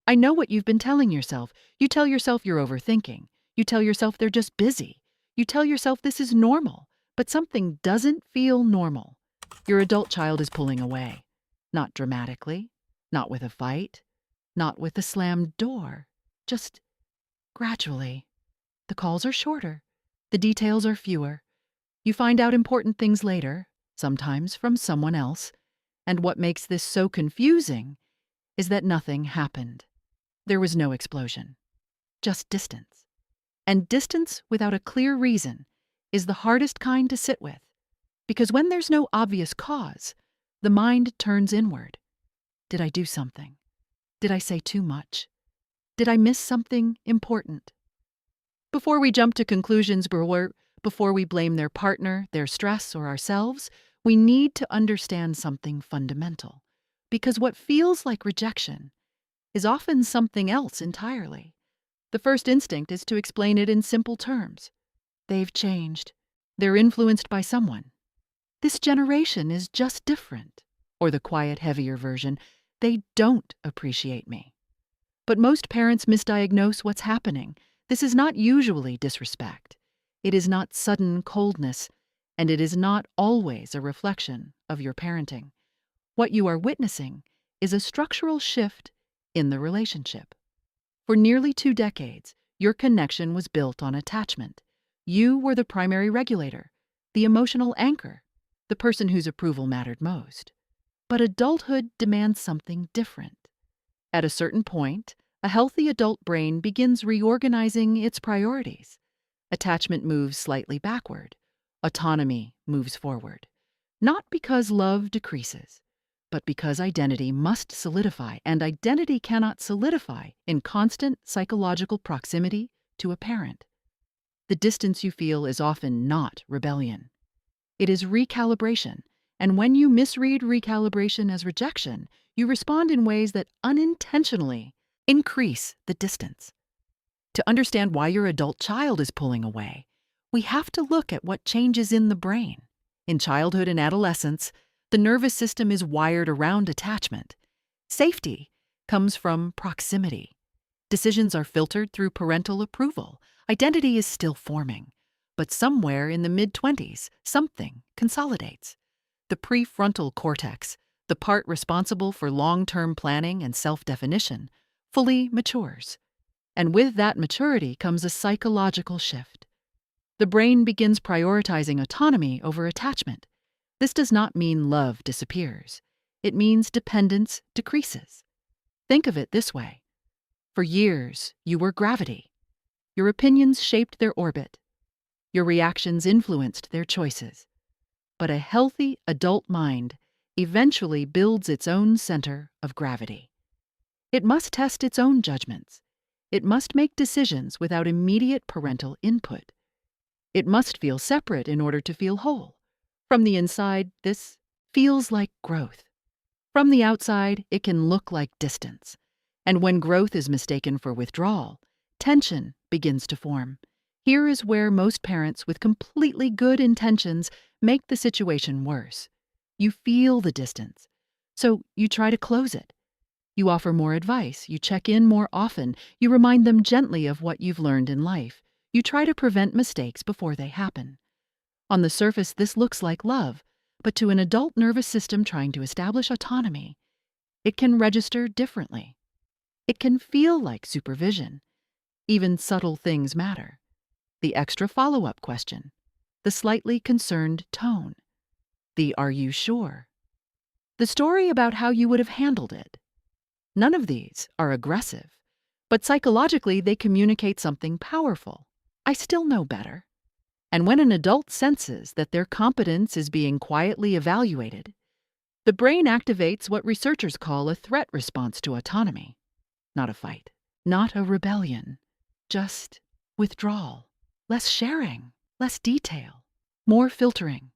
I know what you've been telling yourself. You tell yourself you're overthinking. You tell yourself they're just busy. You tell yourself this is normal, but something doesn't feel normal. Your adult child is pulling away. Not dramatically, not with a fight, not with a slammed door, just gradually. The calls are shorter. The details are fewer. You find out important things later, sometimes from someone else. And what makes this so confusing is that nothing happened. There was no explosion, just distance. And distance without a clear reason is the hardest kind to sit with, because when there's no obvious cause, the mind turns inward. Did I do something? Did I say too much? Did I miss something important? Before we jump to conclusions, before we blame their partner, their stress, or ourselves, we need to understand something fundamental. Because what feels like rejection is often something else entirely. The first instinct is to explain it in simple terms. They've changed. They're influenced by someone. This generation is just different. Or the quiet, heavier version, they don't appreciate me. But most parents misdiagnose what's happening. This is not usually disrespect. It is not sudden coldness, and it is not always a reflection of your parenting. What you are witnessing is a structural shift in the relationship. For nearly 2 decades, your connection was built on attachment. You were the primary regulator, the emotional anchor, the person whose approval mattered most. But adulthood demands something different. At a certain point, a healthy adult brain begins reorganizing its priorities. Attachment moves slightly backward. Autonomy moves forward. Not because love decreases, but because identity must solidify, and identity cannot solidify in constant psychological proximity to a parent. The distance you feel is often not rebellion. It is recalibration, and when you misread recalibration as rejection, you respond in ways that unintentionally increase the distance. To understand why your adult child is pulling away, we have to look at what changes in the brain. In childhood and adolescence, the nervous system is wired around attachment. Safety comes from proximity. Decisions are filtered through parental approval. Identity is still forming. But somewhere in the mid-20s, something consolidates. The prefrontal cortex, the part responsible for long-term planning and self-definition, fully matures. And with that maturity comes a psychological shift. The brain begins prioritizing autonomy over attachment. This does not mean love disappears. It means dependence decreases. Think of it this way. For years, you were gravity. Your opinions shaped their orbit. Your reactions influenced their choices. But a healthy adult mind eventually builds its own center of gravity. It must test its own judgments. It must make decisions without immediate parental input. It must feel separate in order to feel whole. From the inside, this feels like growth. From the outside, it can look like distance. And when growth is mistaken for withdrawal, tension begins to form. Here is where most parents with completely good intentions make the situation worse. You feel the distance, so you try to close it. You offer more advice, you check in more often, you remind them gently of what you've learned in life. You try to prevent mistakes before they happen. On the surface, this looks like love, but to an adult nervous system trying to establish autonomy, it can register differently. It can feel like supervision. Even subtle things matter. The extra follow-up question, the slightly concerned tone, the "are you sure?" the story about how you would have handled it. None of these are aggressive, but psychologically they communicate something powerful. I still know better. And when an adult senses that their competence is being quietly evaluated, the brain activates what researchers call a threat response to autonomy. Not a fight, not a rebellion, just withdrawal. Less sharing, less detail, more filtering.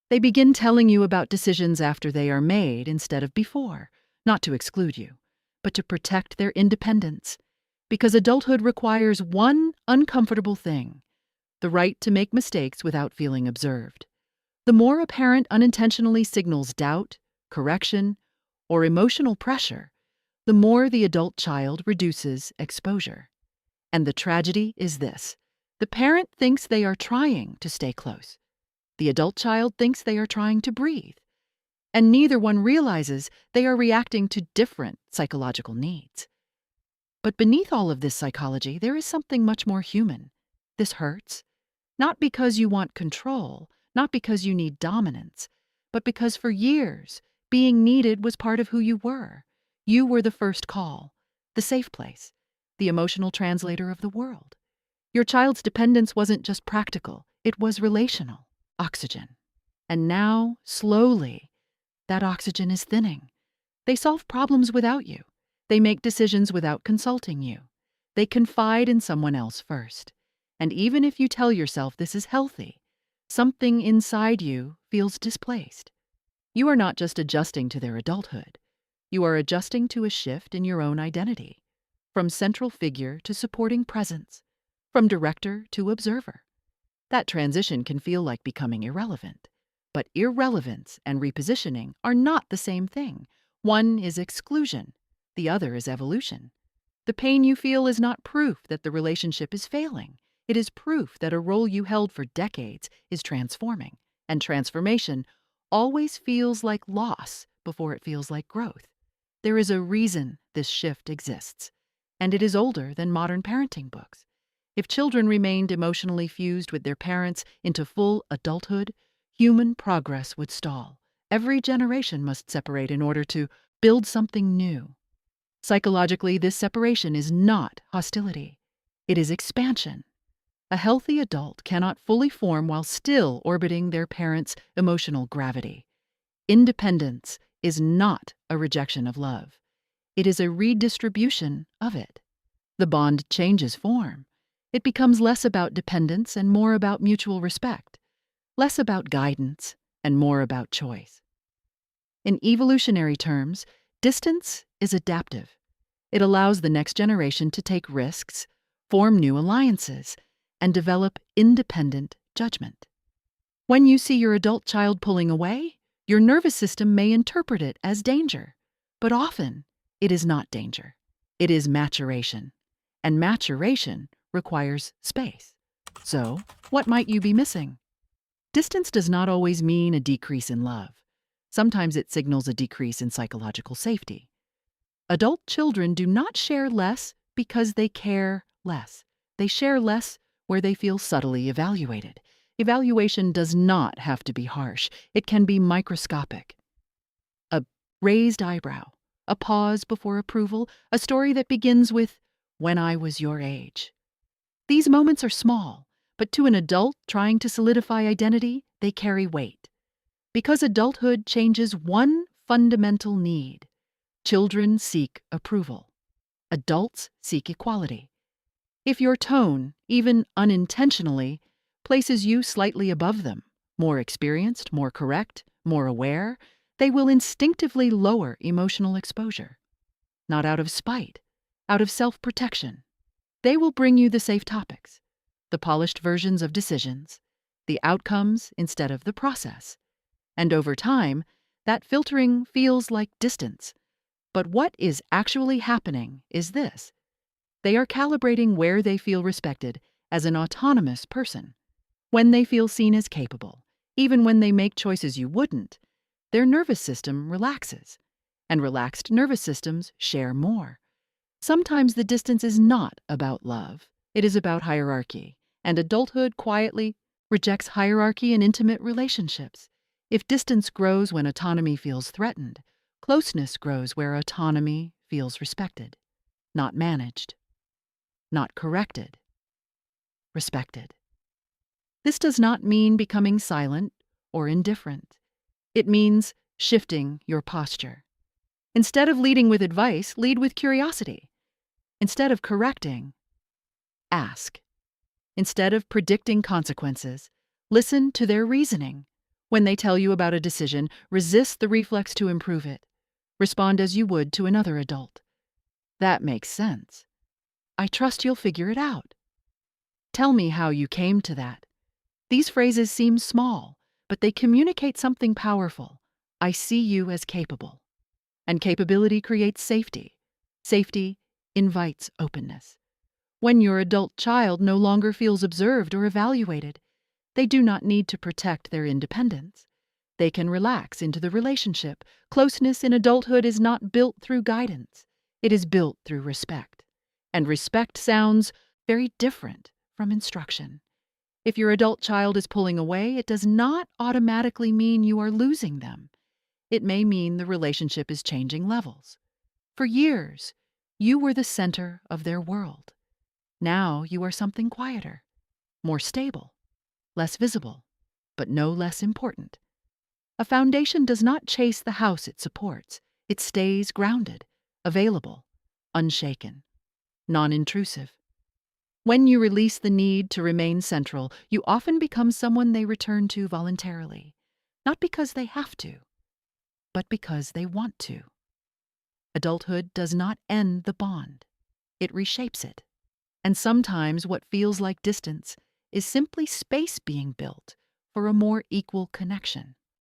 They begin telling you about decisions after they are made instead of before, not to exclude you, but to protect their independence. Because adulthood requires one uncomfortable thing: the right to make mistakes without feeling observed. The more a parent unintentionally signals doubt, correction, or emotional pressure, the more the adult child reduces exposure. And the tragedy is this: the parent thinks they are trying to stay close. The adult child thinks they are trying to breathe. And neither one realizes they are reacting to different psychological needs. But beneath all of this psychology, there is something much more human. This hurts, not because you want control, not because you need dominance, but because for years, being needed was part of who you were. You were the first call, the safe place, the emotional translator of the world. Your child's dependence wasn't just practical, it was relational, oxygen. And now, slowly, that oxygen is thinning. They solve problems without you. They make decisions without consulting you. They confide in someone else first. And even if you tell yourself this is healthy, something inside you feels displaced. You are not just adjusting to their adulthood. You are adjusting to a shift in your own identity, from central figure to supporting presence, from director to observer. That transition can feel like becoming irrelevant. But irrelevance and repositioning are not the same thing. One is exclusion, the other is evolution. The pain you feel is not proof that the relationship is failing. It is proof that a role you held for decades is transforming, and transformation always feels like loss before it feels like growth. There is a reason this shift exists, and it is older than modern parenting books. If children remained emotionally fused with their parents into full adulthood, human progress would stall. Every generation must separate in order to build something new. Psychologically, this separation is not hostility. It is expansion. A healthy adult cannot fully form while still orbiting their parents' emotional gravity. Independence is not a rejection of love. It is a redistribution of it. The bond changes form. It becomes less about dependence and more about mutual respect, less about guidance and more about choice. In evolutionary terms, distance is adaptive. It allows the next generation to take risks, form new alliances, and develop independent judgment. When you see your adult child pulling away, your nervous system may interpret it as danger, but often it is not danger. It is maturation, and maturation requires space. So, what might you be missing? Distance does not always mean a decrease in love. Sometimes it signals a decrease in psychological safety. Adult children do not share less because they care less. They share less where they feel subtly evaluated. Evaluation does not have to be harsh. It can be microscopic. A raised eyebrow, a pause before approval, a story that begins with, "When I was your age." These moments are small, but to an adult trying to solidify identity, they carry weight. Because adulthood changes one fundamental need. Children seek approval. Adults seek equality. If your tone, even unintentionally, places you slightly above them, more experienced, more correct, more aware, they will instinctively lower emotional exposure. Not out of spite, out of self-protection. They will bring you the safe topics, the polished versions of decisions, the outcomes instead of the process. And over time, that filtering feels like distance. But what is actually happening is this. They are calibrating where they feel respected as an autonomous person. When they feel seen as capable, even when they make choices you wouldn't, their nervous system relaxes. And relaxed nervous systems share more. Sometimes the distance is not about love. It is about hierarchy. And adulthood quietly rejects hierarchy in intimate relationships. If distance grows when autonomy feels threatened, closeness grows where autonomy feels respected, not managed, not corrected, respected. This does not mean becoming silent or indifferent. It means shifting your posture. Instead of leading with advice, lead with curiosity. Instead of correcting, ask. Instead of predicting consequences, listen to their reasoning. When they tell you about a decision, resist the reflex to improve it. Respond as you would to another adult. That makes sense. I trust you'll figure it out. Tell me how you came to that. These phrases seem small, but they communicate something powerful. I see you as capable. And capability creates safety. Safety invites openness. When your adult child no longer feels observed or evaluated, they do not need to protect their independence. They can relax into the relationship. Closeness in adulthood is not built through guidance. It is built through respect. And respect sounds very different from instruction. If your adult child is pulling away, it does not automatically mean you are losing them. It may mean the relationship is changing levels. For years, you were the center of their world. Now you are something quieter, more stable, less visible, but no less important. A foundation does not chase the house it supports. It stays grounded, available, unshaken, non-intrusive. When you release the need to remain central, you often become someone they return to voluntarily, not because they have to, but because they want to. Adulthood does not end the bond. It reshapes it. And sometimes what feels like distance is simply space being built for a more equal connection.